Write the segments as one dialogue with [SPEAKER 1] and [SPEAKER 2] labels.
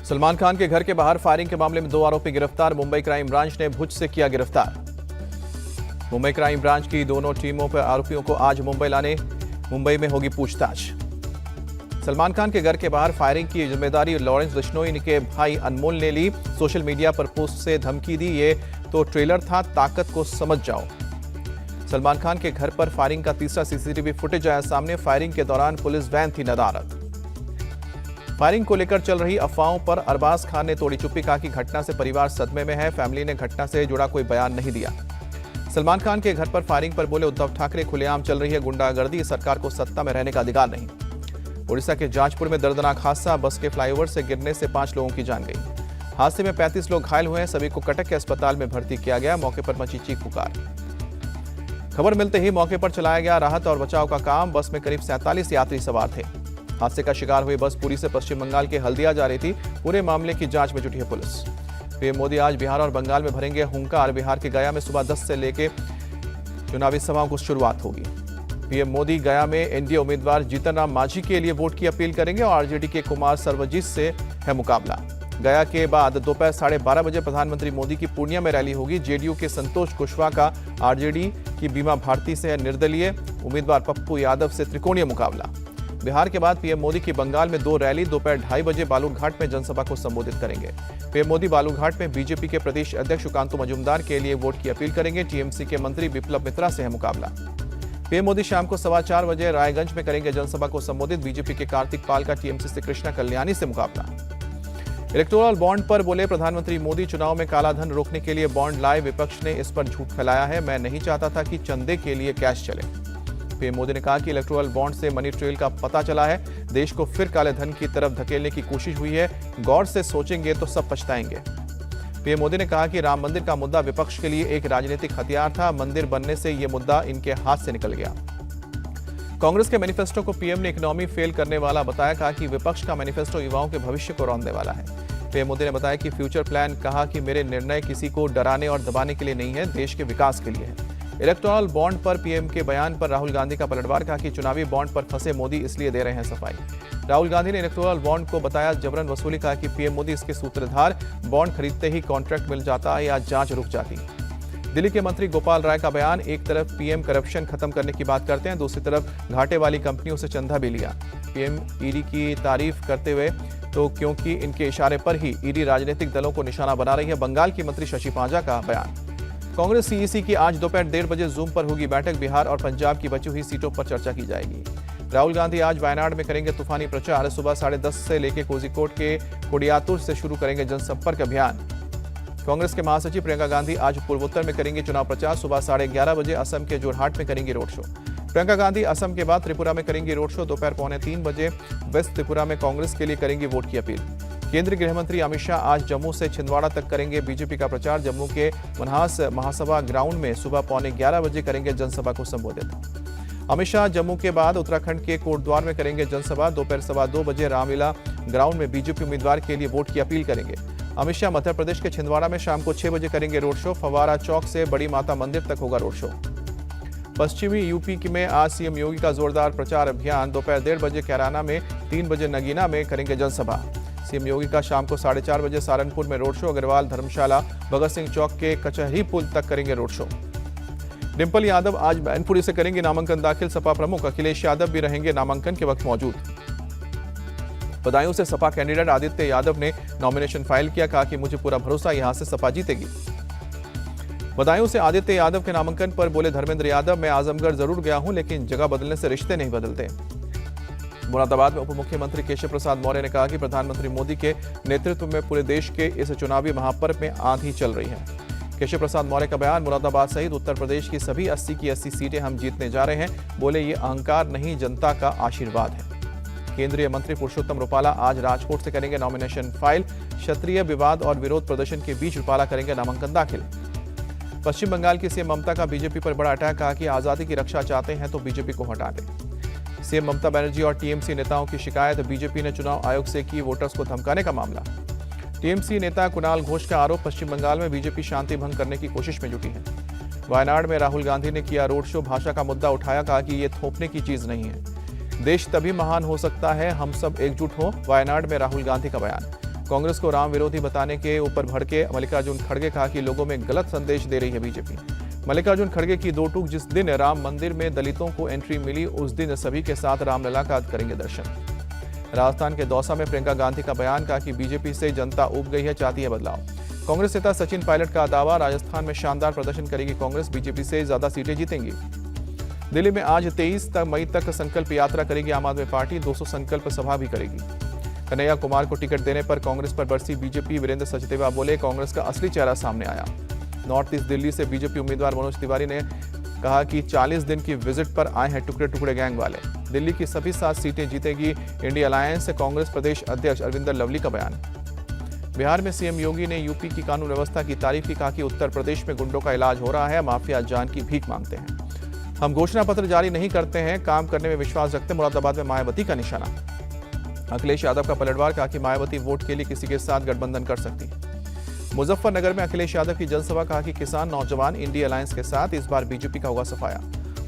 [SPEAKER 1] सलमान खान के घर के बाहर फायरिंग के मामले में 2 आरोपी गिरफ्तार। मुंबई क्राइम ब्रांच ने भुज से किया गिरफ्तार। मुंबई क्राइम ब्रांच की दोनों टीमों पर आरोपियों को आज मुंबई में होगी पूछताछ। सलमान खान के घर के बाहर फायरिंग की जिम्मेदारी लॉरेंस बिश्नोई के भाई अनमोल ने ली। सोशल मीडिया पर पोस्ट से धमकी दी, ये तो ट्रेलर था, ताकत को समझ जाओ। सलमान खान के घर पर फायरिंग का तीसरा सीसीटीवी फुटेज आया सामने। फायरिंग के दौरान पुलिस वैन थी नदारद। फायरिंग को लेकर चल रही अफवाहों पर अरबाज खान ने तोड़ी चुप्पी, कहा कि घटना से परिवार सदमे में है। फैमिली ने घटना से जुड़ा कोई बयान नहीं दिया। सलमान खान के घर पर फायरिंग पर बोले उद्धव ठाकरे, खुलेआम चल रही है गुंडागर्दी, सरकार को सत्ता में रहने का अधिकार नहीं। उड़ीसा के जाजपुर में दर्दनाक हादसा, बस के फ्लाईओवर से गिरने से 5 लोगों की जान गई। हादसे में 35 लोग घायल हुए हैं। सभी को कटक के अस्पताल में भर्ती किया गया। मौके पर मची चीख पुकार। खबर मिलते ही मौके पर चलाया गया राहत और बचाव का काम। बस में करीब 47 यात्री सवार थे। हादसे का शिकार हुई बस पुरी से पश्चिम बंगाल के हल्दिया जा रही थी। पूरे मामले की जांच में जुटी है पुलिस। पीएम मोदी आज बिहार और बंगाल में भरेंगे हुंकार। बिहार के गया में सुबह 10 से लेकर चुनावी सभाओं की शुरुआत होगी। पीएम मोदी गया में एनडीए उम्मीदवार जीतन राम मांझी के लिए वोट की अपील करेंगे और आरजेडी के कुमार सर्वजीत से है मुकाबला। गया के बाद दोपहर 12:30 बजे प्रधानमंत्री मोदी की पूर्णिया में रैली होगी। जेडीयू के संतोष कुशवाहा का आरजेडी की बीमा भारती से है निर्दलीय उम्मीदवार पप्पू यादव से त्रिकोणीय मुकाबला। बिहार के बाद पीएम मोदी की बंगाल में 2 रैली दोपहर 2:30 बजे बालूरघाट में जनसभा को संबोधित करेंगे। पीएम मोदी बालूरघाट में बीजेपी के प्रदेश अध्यक्ष सुकांतु मजूमदार के लिए वोट की अपील करेंगे। टीएमसी के मंत्री विप्लव मित्रा से है मुकाबला। पीएम मोदी शाम को 4:15 बजे रायगंज में करेंगे जनसभा को संबोधित। बीजेपी के कार्तिक पाल का टीएमसी से कृष्णा कल्याणी से मुकाबला। इलेक्टोरल बॉन्ड पर बोले प्रधानमंत्री मोदी, चुनाव में कालाधन रोकने के लिए बॉन्ड लाए। विपक्ष ने इस पर झूठ फैलाया है। मैं नहीं चाहता था कि चंदे के लिए कैश चले। पीएम मोदी ने कहा कि इलेक्टोरल बॉन्ड से मनी ट्रेल का पता चला है। देश को फिर काले धन की तरफ धकेलने की कोशिश हुई है। गौर से सोचेंगे तो सब पछताएंगे। पीएम मोदी ने कहा कि राम मंदिर का मुद्दा विपक्ष के लिए एक राजनीतिक हथियार था। मंदिर बनने से ये मुद्दा इनके हाथ से निकल गया। कांग्रेस के मैनिफेस्टो को पीएम ने इकोनॉमी फेल करने वाला बताया। कहा कि विपक्ष का मैनिफेस्टो युवाओं के भविष्य को रौंदने वाला है। पीएम मोदी ने बताया कि फ्यूचर प्लान, कहा कि मेरे निर्णय किसी को डराने और दबाने के लिए नहीं है, देश के विकास के लिए है। इलेक्टोरल बॉन्ड पर पीएम के बयान पर राहुल गांधी का पलटवार। कहा कि चुनावी बॉन्ड पर फंसे मोदी इसलिए दे रहे हैं सफाई। राहुल गांधी ने इलेक्टोरल बॉन्ड को बताया जबरन वसूली। कहा कि पीएम मोदी इसके सूत्रधार, बॉन्ड खरीदते ही कॉन्ट्रैक्ट मिल जाता या जांच रुक जाती। दिल्ली के मंत्री गोपाल राय का बयान, एक तरफ पीएम करप्शन खत्म करने की बात करते हैं, दूसरी तरफ घाटे वाली कंपनियों से चंदा भी लिया। पीएम ईडी की तारीफ करते हुए तो क्योंकि इनके इशारे पर ही ईडी राजनीतिक दलों को निशाना बना रही है। बंगाल की मंत्री शशि पांजा का बयान। कांग्रेस सीईसी की आज दोपहर 1:30 बजे जूम पर होगी बैठक। बिहार और पंजाब की बची हुई सीटों पर चर्चा की जाएगी। राहुल गांधी आज वायनाड में करेंगे तूफानी प्रचार। सुबह 10:30 से लेकर कोझिकोड के कोडियातुर से शुरू करेंगे जनसंपर्क अभियान। कांग्रेस के महासचिव प्रियंका गांधी आज पूर्वोत्तर में करेंगे चुनाव प्रचार। सुबह 11:30 बजे असम के जोरहाट में करेंगी रोड शो। प्रियंका गांधी असम के बाद त्रिपुरा में करेंगी रोड शो। दोपहर 2:45 बजे वेस्ट त्रिपुरा में कांग्रेस के लिए करेंगी वोट की अपील। केंद्रीय गृह मंत्री अमित शाह आज जम्मू से छिंदवाड़ा तक करेंगे बीजेपी का प्रचार। जम्मू के मन्हास महासभा ग्राउंड में सुबह 11:15 बजे करेंगे जनसभा को संबोधित। अमित शाह जम्मू के बाद उत्तराखंड के कोटद्वार में करेंगे जनसभा। दोपहर 2:15 बजे रामलीला ग्राउंड में बीजेपी उम्मीदवार के लिए वोट की अपील करेंगे। अमित शाह मध्य प्रदेश के छिंदवाड़ा में शाम को 6 बजे करेंगे रोड शो। फवारा चौक से बड़ी माता मंदिर तक होगा रोड शो। पश्चिमी यूपी में आज सीएम योगी का जोरदार प्रचार अभियान। दोपहर 1:30 बजे कैराना में, 3 बजे नगीना में करेंगे जनसभा। सीएम योगी का शाम को 4:30 बजे सहारनपुर में रोड शो। अग्रवाल, धर्मशाला, भगत सिंह चौक के कचहरी पुल तक करेंगे रोड शो। डिंपल यादव आज मैनपुरी से करेंगे नामांकन दाखिल। सपा प्रमुख अखिलेश यादव भी रहेंगे नामांकन के वक्त मौजूद। बदायूं से सपा कैंडिडेट आदित्य यादव ने नॉमिनेशन फाइल किया। कहा कि मुझे पूरा भरोसा यहां से सपा जीतेगी। बदायूं से आदित्य यादव के नामांकन पर बोले धर्मेंद्र यादव, मैं आजमगढ़ जरूर गया हूं, लेकिन जगह बदलने से रिश्ते नहीं बदलते। मुरादाबाद में उप मुख्यमंत्री केशव प्रसाद मौर्य ने कहा कि प्रधानमंत्री मोदी के नेतृत्व में पूरे देश के इस चुनावी महापर्व में आंधी चल रही है। केशव प्रसाद मौर्य का बयान, मुरादाबाद सहित उत्तर प्रदेश की सभी 80 की 80 सीटें हम जीतने जा रहे हैं। बोले ये अहंकार नहीं, जनता का आशीर्वाद है। केंद्रीय मंत्री पुरुषोत्तम रुपाला आज राजकोट से करेंगे नॉमिनेशन फाइल। क्षत्रिय विवाद और विरोध प्रदर्शन के बीच रुपाला करेंगे नामांकन दाखिल। पश्चिम बंगाल की सीएम ममता का बीजेपी पर बड़ा अटैक। कहा कि आजादी की रक्षा चाहते हैं तो बीजेपी को हटा दें। सीएम ममता बनर्जी और टीएमसी नेताओं की शिकायत। बीजेपी ने चुनाव आयोग से की वोटर्स को धमकाने का मामला। टीएमसी नेता कुणाल घोष का आरोप, पश्चिम बंगाल में बीजेपी शांति भंग करने की कोशिश में जुटी है। वायनाड में राहुल गांधी ने किया रोड शो। भाषा का मुद्दा उठाया। कहा कि ये थोपने की चीज नहीं है, देश तभी महान हो सकता है हम सब एकजुट हो। वायनाड में राहुल गांधी का बयान। कांग्रेस को राम विरोधी बताने के ऊपर भड़के मल्लिकार्जुन खड़गे कहा कि लोगों में गलत संदेश दे रही है बीजेपी। मल्लिकार्जुन खड़गे की दो टूक, जिस दिन राम मंदिर में दलितों को एंट्री मिली उस दिन सभी के साथ रामलला का करेंगे दर्शन। राजस्थान के दौसा में प्रियंका गांधी का बयान, कहा कि बीजेपी से जनता ऊब गई है, चाहती है बदलाव। कांग्रेस नेता सचिन पायलट का दावा, राजस्थान में शानदार प्रदर्शन करेगी कांग्रेस, बीजेपी से ज्यादा सीटें जीतेंगी। दिल्ली में आज 23 मई तक संकल्प यात्रा करेगी आम आदमी पार्टी, 200 संकल्प सभा भी करेगी। कन्हैया कुमार को टिकट देने पर कांग्रेस पर बरसी बीजेपी, वीरेंद्र सचदेवा बोले कांग्रेस का असली चेहरा सामने आया। नॉर्थ ईस्ट दिल्ली से बीजेपी उम्मीदवार मनोज तिवारी ने कहा कि 40 दिन की विजिट पर आए हैं टुकड़े टुकड़े गैंग वाले, दिल्ली की सभी 7 सीटें जीतेगी इंडिया अलायंस। कांग्रेस प्रदेश अध्यक्ष अरविंदर लवली का बयान। बिहार में सीएम योगी ने यूपी की कानून व्यवस्था की तारीफ की, कहा कि उत्तर प्रदेश में गुंडों का इलाज हो रहा है, माफिया जान की भीख मांगते हैं। हम घोषणा पत्र जारी नहीं करते हैं, काम करने में विश्वास रखते। मुरादाबाद में मायावती का निशाना। अखिलेश यादव का पलटवार, कहा कि मायावती वोट के लिए किसी के साथ गठबंधन कर सकती है। मुजफ्फरनगर में अखिलेश यादव की जनसभा, कहा कि किसान नौजवान इंडिया अलायंस के साथ, इस बार बीजेपी का होगा सफाया।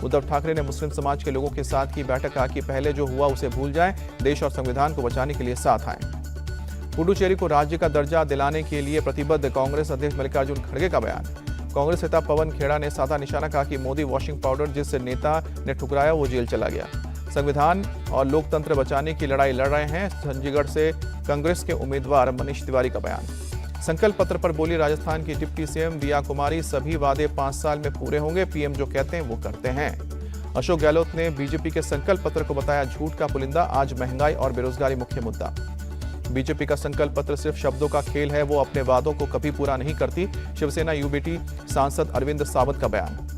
[SPEAKER 1] उद्धव ठाकरे ने मुस्लिम समाज के लोगों के साथ की बैठक, कहा कि पहले जो हुआ उसे भूल जाएं, देश और संविधान को बचाने के लिए साथ आएं। पुडुचेरी को राज्य का दर्जा दिलाने के लिए प्रतिबद्ध, कांग्रेस अध्यक्ष मल्लिकार्जुन खड़गे का बयान। कांग्रेस नेता पवन खेड़ा ने साधा निशाना, कहा कि मोदी वॉशिंग पाउडर जिस नेता ने ठुकराया वो जेल चला गया। संविधान और लोकतंत्र बचाने की लड़ाई लड़ रहे हैं, चंडीगढ़ से कांग्रेस के उम्मीदवार मनीष तिवारी का बयान। संकल्प पत्र पर बोली राजस्थान की डिप्टी सीएम दिया कुमारी, सभी वादे 5 साल में पूरे होंगे, पीएम जो कहते हैं वो करते हैं। अशोक गहलोत ने बीजेपी के संकल्प पत्र को बताया झूठ का पुलिंदा, आज महंगाई और बेरोजगारी मुख्य मुद्दा। बीजेपी का संकल्प पत्र सिर्फ शब्दों का खेल है, वो अपने वादों को कभी पूरा नहीं करती, शिवसेना यूबीटी सांसद अरविंद सावंत का बयान।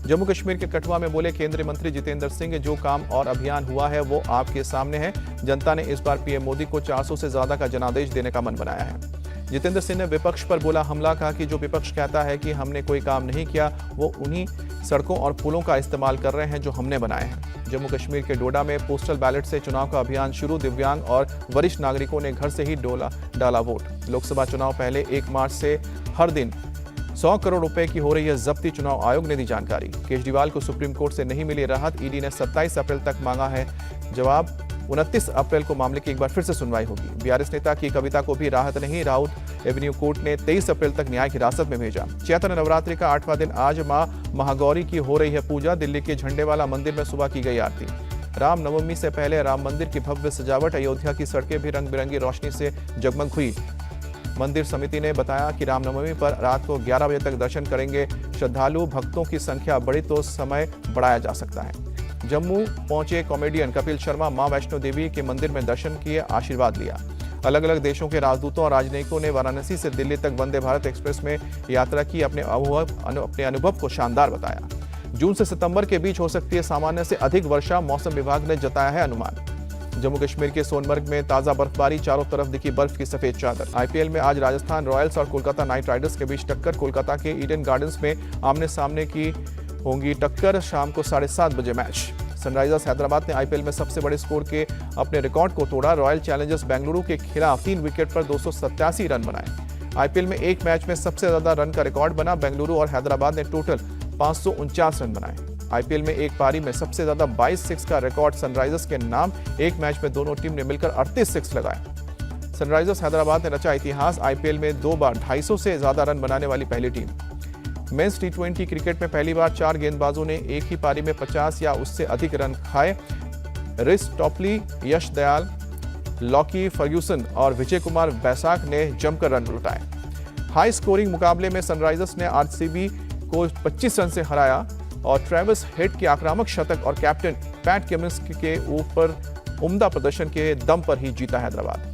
[SPEAKER 1] जम्मू कश्मीर के कठुआ में बोले केंद्रीय मंत्री जितेंद्र सिंह, जो काम और अभियान हुआ है वो आपके सामने है, जनता ने इस बार पीएम मोदी को 400 से ज्यादा का जनादेश देने का मन बनाया है। जितेंद्र सिंह ने विपक्ष पर बोला हमला, कहा कि जो विपक्ष कहता है कि हमने कोई काम नहीं किया, वो उन्हीं सड़कों और पुलों का इस्तेमाल कर रहे हैं जो हमने बनाए हैं। जम्मू कश्मीर के डोडा में पोस्टल बैलेट से चुनाव का अभियान शुरू, दिव्यांग और वरिष्ठ नागरिकों ने घर से ही डाला वोट। लोकसभा चुनाव पहले 1 मार्च से हर दिन 100 करोड़ रुपए की हो रही है जब्ती, चुनाव आयोग ने दी जानकारी। केजरीवाल को सुप्रीम कोर्ट से नहीं मिली राहत, ईडी ने 27 अप्रैल तक मांगा है जवाब, 29 अप्रैल को मामले की एक बार फिर से सुनवाई होगी। बीआरएस नेता की कविता को भी राहत नहीं, राउत एवेन्यू कोर्ट ने 23 अप्रैल तक न्यायिक हिरासत में भेजा। चैत्र नवरात्रि का 8वां दिन आज मां महागौरी की हो रही है पूजा, दिल्ली के झंडेवाला मंदिर में सुबह की गई आरती। रामनवमी से पहले राम मंदिर की भव्य सजावट, अयोध्या की सड़कें भी रंग बिरंगी रोशनी से जगमग हुई। मंदिर समिति ने बताया कि रामनवमी पर रात को 11 बजे तक दर्शन करेंगे श्रद्धालु, भक्तों की संख्या बढ़ी तो समय बढ़ाया जा सकता है। जम्मू पहुंचे कॉमेडियन कपिल शर्मा, मां वैष्णो देवी के मंदिर में दर्शन किए, आशीर्वाद लिया। अलग अलग देशों के राजदूतों और राजनयिकों ने वाराणसी से दिल्ली तक वंदे भारत एक्सप्रेस में यात्रा की, अपने अनुभव को शानदार बताया। जून से सितंबर के बीच हो सकती है सामान्य से अधिक वर्षा, मौसम विभाग ने जताया है अनुमान। जम्मू कश्मीर के सोनमर्ग में ताजा बर्फबारी, चारों तरफ दिखी बर्फ की सफेद चादर। आईपीएल में आज राजस्थान रॉयल्स और कोलकाता नाइट राइडर्स के बीच टक्कर, कोलकाता के ईडन गार्डन्स में आमने सामने की होंगी टक्कर, शाम को 7:30 बजे मैच। सनराइजर्स हैदराबाद ने आईपीएल में सबसे बड़े स्कोर के अपने रिकॉर्ड को तोड़ा, रॉयल चैलेंजर्स बेंगलुरु के खिलाफ 3 विकेट पर 287 रन बनाए। आईपीएल में एक मैच में सबसे ज्यादा रन का रिकॉर्ड बना, बेंगलुरु और हैदराबाद ने टोटल 549 रन बनाए। आईपीएल में एक पारी में सबसे ज्यादा 22 सिक्स का रिकॉर्ड सनराइजर्स के नाम, एक मैच में दोनों टीम ने मिलकर 38 सिक्स लगाए। सनराइजर्स हैदराबाद ने रचा इतिहास, आईपीएल में 2 बार 250 से ज्यादा रन बनाने वाली पहली टीम। मेंस टी20 क्रिकेट में पहली बार 4 गेंदबाजों ने एक ही पारी में 50 या उससे अधिक रन खाए। रिस टॉपली, यश दयाल, लॉकी फर्ग्यूसन और विजय कुमार बैसाख ने जमकर रन लुटाए। हाई स्कोरिंग मुकाबले में सनराइजर्स ने आरसीबी को 25 रन से हराया और ट्रेविस हेड के आक्रामक शतक और कैप्टन पैट कमिंस के ऊपर उम्दा प्रदर्शन के दम पर ही जीता हैदराबाद।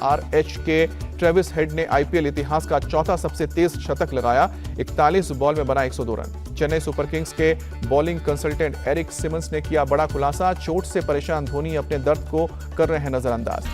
[SPEAKER 1] आरएच के ट्रेविस हेड ने आईपीएल इतिहास का चौथा सबसे तेज शतक लगाया, 41 बॉल में बना 102 रन। चेन्नई सुपर किंग्स के बॉलिंग कंसल्टेंट एरिक सिमंस ने किया बड़ा खुलासा, चोट से परेशान धोनी अपने दर्द को कर रहे हैं नजरअंदाज।